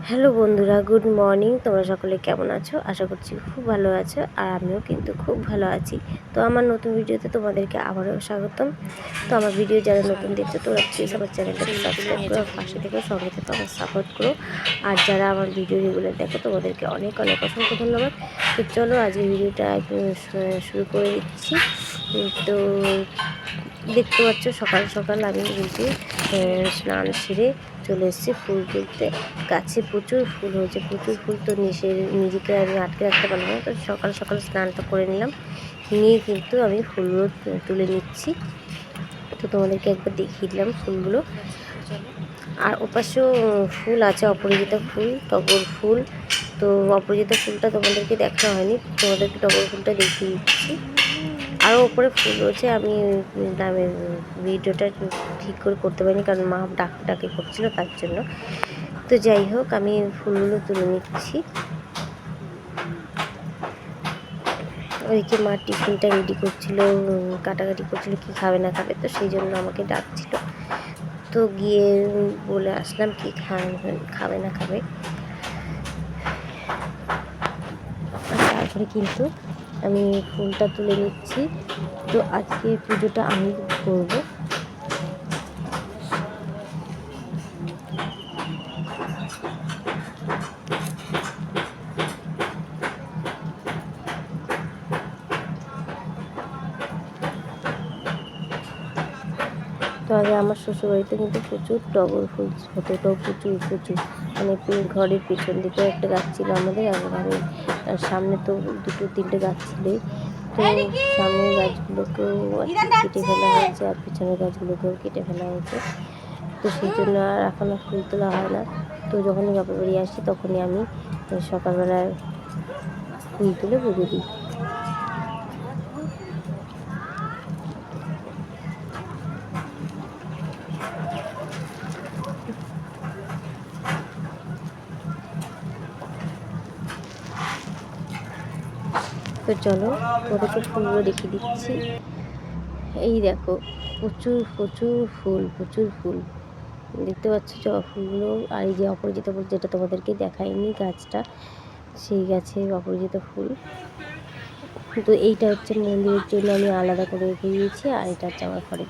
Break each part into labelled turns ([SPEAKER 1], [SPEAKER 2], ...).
[SPEAKER 1] Hello বন্ধুরা, good morning. তোমরা সকলে কেমন আছো? আশা করছি খুব ভালো আছো, আর আমিও কিন্তু খুব ভালো আছি। তো আমার নতুন ভিডিওতে তোমাদেরকে আবারও স্বাগতম। তো আমার ভিডিও যারা নতুন দেখছো তোরা প্লিজ আমার চ্যানেলটাকে সাবস্ক্রাইব করো, পাশে থেকে সঙ্গে থেকে আমার সাপোর্ট করো। আর যারা আমার ভিডিও রেগুলার দেখো তোমাদেরকে অনেক অনেক অসংখ্য ধন্যবাদ। তো চলো আজকে ভিডিওটা শুরু করে দিচ্ছি। তো দেখতে পাচ্ছ সকাল সকাল আমি কিন্তু স্নান সেরে চলে এসেছি ফুল তুলতে। গাছে প্রচুর ফুল হয়েছে, প্রচুর ফুল। তো নিজেকে আমি আটকে রাখতে পারলাম না, তো সকাল সকাল স্নানটা করে নিলাম, নিয়ে কিন্তু আমি ফুলগুলো তুলে নিচ্ছি। তো তোমাদেরকে একবার দেখিয়ে দিলাম ফুলগুলো। আর ওপাশেও ফুল আছে, অপরাজিতা ফুল, টগর ফুল। তো অপরাজিতা ফুলটা তোমাদেরকে দেখা হয়নি, তোমাদেরকে টগর ফুলটা দেখিয়ে দিচ্ছি। আরও ওপরে ফুল রয়েছে, আমি নামের ভিডিওটা ঠিক করে করতে পারিনি, কারণ মা ডাকে করছিল তার জন্য। তো যাই হোক, আমি ফুলগুলো তুলে নিচ্ছি। ওইদিকে মা টিফিনটা রেডি করছিল, কাটাকাটি করছিল কি খাবে না খাবে, তো সেই জন্য আমাকে ডাকছিল। তো গিয়ে বলে আসলাম কি খাবে না খাবে। তারপরে কিন্তু আমি ফুলটা তুলে নিচ্ছি। তো আজকে পুজোটা আমি করবো। তো আগে আমার শ্বশুরবাড়িতে কিন্তু প্রচুর টগর ফুল হতো, তো প্রচুর প্রচুর, মানে ঘরের পেছন দিকেও একটা গাছ ছিল আমাদের, আর ঘরের সামনে তো দুটো তিনটে গাছ ছিলই। তো সামনের গাছগুলোকেও কেটে ফেলা হয়েছে, আর পেছনের গাছগুলোকেও কেটে ফেলা হয়েছে। তো সেই জন্য আর এখন ফুল তোলা হয় না। তো যখনই বাপের বাড়ি আসি তখনই আমি সকালবেলায় ফুল তুলে পুজো দিই। তো চলো ওদেরকে ফুলগুলো দেখিয়ে দিচ্ছি। এই দেখো, প্রচুর প্রচুর ফুল, প্রচুর ফুল দেখতে পাচ্ছ জবা ফুলগুলো। আর এই যে অপরাজিতা ফুল, যেটা তোমাদেরকে দেখাইনি গাছটা, সেই গাছে অপরাজিতা ফুল। তো এইটা হচ্ছে মন্দিরের জন্য আমি আলাদা করে রেখে দিয়েছি, আর এটা হচ্ছে আমার ঘরের,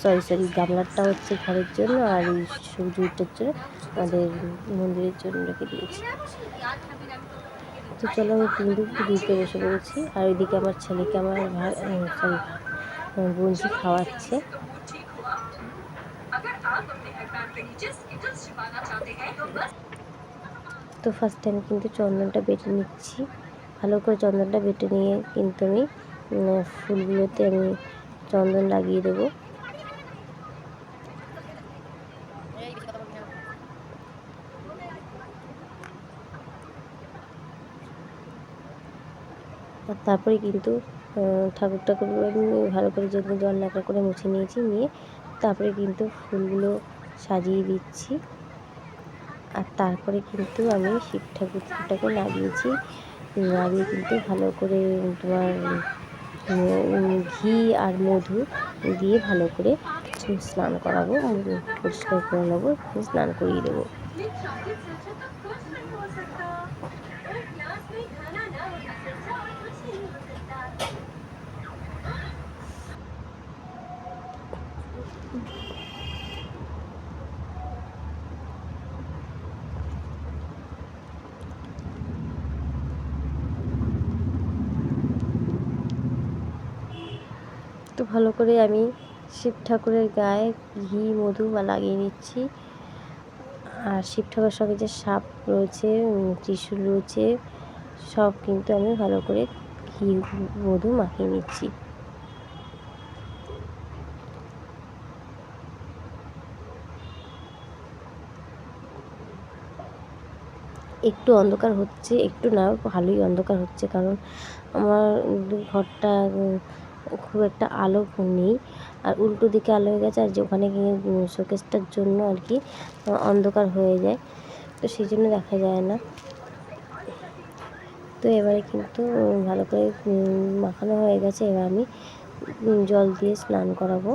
[SPEAKER 1] সরি গামলাটা হচ্ছে ঘরের জন্য, আর এই সবজিটার জন্য আমাদের মন্দিরের জন্য রেখে দিয়েছি। তো চলো আমি কিন্তু দিতে বসে পড়েছি। আর ওইদিকে আমার ছেলেকে আমার বোনজি খাওয়াচ্ছে। তো ফার্স্টে আমি কিন্তু চন্দনটা বেটে নিচ্ছি, ভালো করে চন্দনটা বেটে নিয়ে কিন্তু আমি ফুলগুলোতে আমি চন্দন লাগিয়ে দেবো। আর তারপরে কিন্তু ঠাকুরটাকে আমি ভালো করে জল ন্যাকড়া করে মুছে নিয়েছি, নিয়ে তারপরে কিন্তু ফুলগুলো সাজিয়ে দিচ্ছি। আর তারপরে কিন্তু আমি শিব ঠাকুরটাকে লাগিয়েছি, লাগিয়ে কিন্তু ভালো করে তোমার ঘি আর মধু দিয়ে ভালো করে স্নান করাবো, পরিষ্কার করে নেবো, স্নান করিয়ে দেবো। তো ভালো করে আমি শিব ঠাকুরের গায়ে ঘি মধু লাগিয়ে নিচ্ছি। আর শিব ঠাকুরের সঙ্গে যে সাপ রয়েছে, ত্রিশূল রয়েছে, সব কিন্তু আমি ভালো করে ঘি মধু মাখিয়ে নিচ্ছি। একটু অন্ধকার হচ্ছে, একটু না ভালোই অন্ধকার হচ্ছে, কারণ আমার ঘরটা খুব একটা আলো নেই, আর উল্টো দিকে আলো হয়ে গেছে, আর যে ওখানে গিয়ে শোকেসটার জন্য আর কি অন্ধকার হয়ে যায়, তো সেই জন্য দেখা যায় না। তো এবারে কিন্তু ভালো করে মাখানো হয়ে গেছে, এবার আমি জল দিয়ে স্নান করাবো।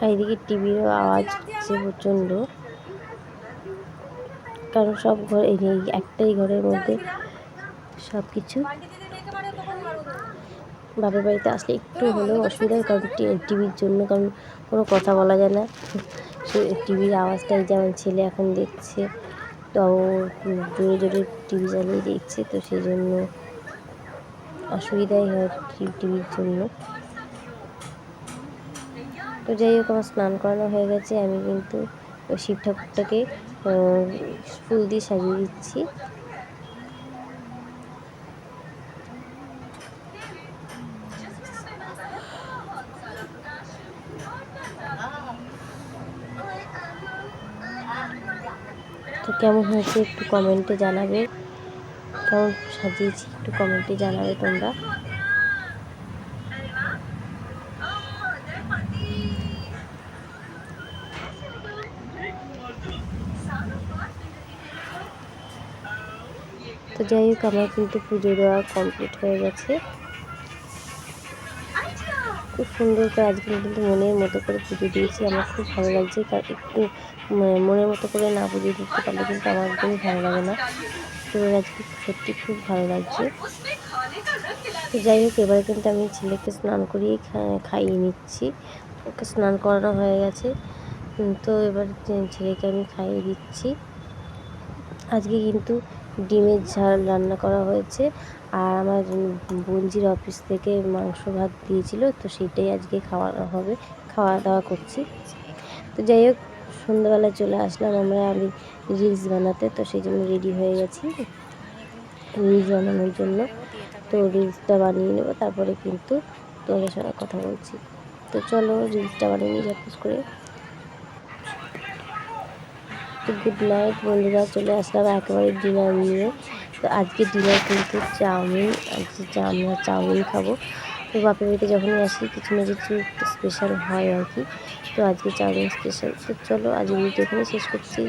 [SPEAKER 1] আর এদিকে টিভিরও আওয়াজ হচ্ছে প্রচণ্ড, কারণ সব ঘর এই একটাই ঘরের মধ্যে সব কিছু। বাপের বাড়িতে আসলে একটু হলেও অসুবিধা হয়, কারণ টিভির জন্য, কারণ কোনো কথা বলা যায় না। টিভির আওয়াজটাই যেমন ছেলে এখন দেখছে, তো জোরে জোরে টিভি চালিয়ে দেখছে, তো সেই জন্য অসুবিধাই হয় টিভির জন্য। তো যাই হোক, আমার স্নান করানো হয়ে গেছে। আমি কিন্তু শিব ঠাকুরটাকে ফুল দিয়ে সাজিয়ে দিচ্ছি। তো কেমন হয়েছে একটু কমেন্টে জানাবে, কেমন সাজিয়েছি একটু কমেন্টে জানাবে তোমরা। তো যাই হোক, আমার কিন্তু পুজো দেওয়া কমপ্লিট হয়ে গেছে। খুব সুন্দর করে আজকে কিন্তু মনের মতো করে পুজো দিয়েছি। আমার খুব ভালো লাগছে, কারণ একটু মনের মতো করে না পুজো দিতে পারলে কিন্তু আমার একদমই ভালো লাগে না। তো আজকে সত্যি খুব ভালো লাগছে। তো যাই হোক, এবারে কিন্তু আমি ছেলেকে স্নান করিয়ে খাইয়ে নিচ্ছি। ওকে স্নান করানো হয়ে গেছে, তো এবার ছেলেকে আমি খাইয়ে দিচ্ছি। আজকে কিন্তু ডিমের ঝাল রান্না করা হয়েছে, আর আমার বোনজির অফিস থেকে মাংস ভাত দিয়েছিল, তো সেটাই আজকে খাওয়া দাওয়া করছি। তো যাই হোক, সন্ধ্যাবেলা চলে আসলাম আমি রিলস বানাতে, তো সেই জন্য রেডি হয়ে গেছি রিলস বানানোর জন্য। তো রিলসটা বানিয়ে নেবো, তারপরে কিন্তু তোমাদের সঙ্গে কথা বলছি। তো চলো রিলসটা বানিয়ে নিই ঝটপট করে। তো গুড নাইট বন্ধুরা, চলে আসলাম একেবারে ডিনার নিয়ে। তো আজকে ডিনার কিন্তু চাউমিন, আজকে আমরা চাউমিন খাবো। তো বাপের বাড়িতে যখনই আসি কিছু না কিছু স্পেশাল হয় আর কি, তো আজকে চাউমিন স্পেশাল। তো চলো আজকে ভিডিও এখানে শেষ করছি।